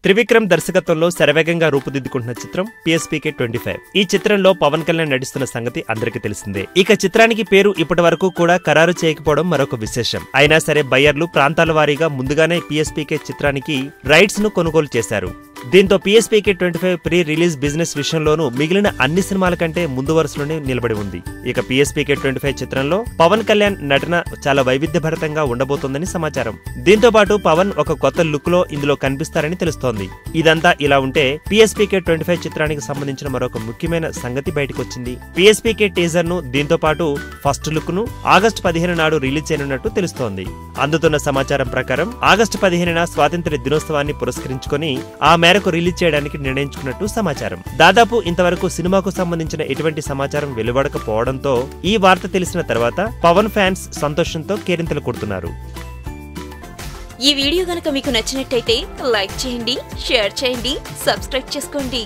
త్రివిక్రమ్ దర్శకత్వంలో శరవేగంగా రూపుదిద్దుకుంటున్న చిత్రం PSPK 25. ఈ చిత్రంలో పవన్ కళ్యాణ్ నటిస్తున్న సంగతి అందరికీ తెలిసిందే. ఇక చిత్రానికి పేరు ఇప్పటి వరకు కూడా ఖరారు చేయకపోవడం మరొక విశేషం. అయినా సరే బయ్యర్లు ప్రాంతాల వారీగా ముందుగానే PSPK చిత్రానికి రైట్స్ ను కొనుగోలు చేశారు. దీంతో PSPK 25 ప్రీ రిలీజ్ బిజినెస్ విషయంలోనూ మిగిలిన అన్ని సినిమాల కంటే ముందు వరుసలోనే నిలబడి ఉంది. ఇక PSPK 25 చిత్రంలో పవన్ కళ్యాణ్ నటన చాలా వైవిధ్యభరితంగా ఉండబోతోందని సమాచారం. దీంతో పాటు పవన్ ఒక కొత్త లుక్ లో ఇందులో కనిపిస్తారని తెలుస్తోంది. ఇదంతా ఇలా ఉంటే PSPK 25 చిత్రానికి సంబంధించిన మరొక ముఖ్యమైన సంగతి బయటకొచ్చింది. PSPK టీజర్ ను దీంతో పాటు ఫస్ట్ లుక్ ను ఆగస్టు 15 నాడు రిలీజ్ చేయనున్నట్టు తెలుస్తోంది. అందుతున్న సమాచారం ప్రకారం ఆగస్టు 15న స్వాతంత్ర్య దినోత్సవాన్ని పురస్కరించుకొని ఆ మేరకు రిలీజ్ చేయడానికి నిర్ణయించుకున్నట్టు సమాచారం. దాదాపు ఇంతవరకు సినిమాకు సంబంధించిన ఎటువంటి సమాచారం వెలువడకపోవడంతో ఈ వార్త తెలిసిన తర్వాత పవన్ ఫ్యాన్స్ సంతోషంతో కేరింతలు కొడుతున్నారు. ఈ వీడియో గనుక మీకు నచ్చినట్టయితే లైక్ చేయండి, షేర్ చేయండి, సబ్స్క్రైబ్ చేసుకోండి.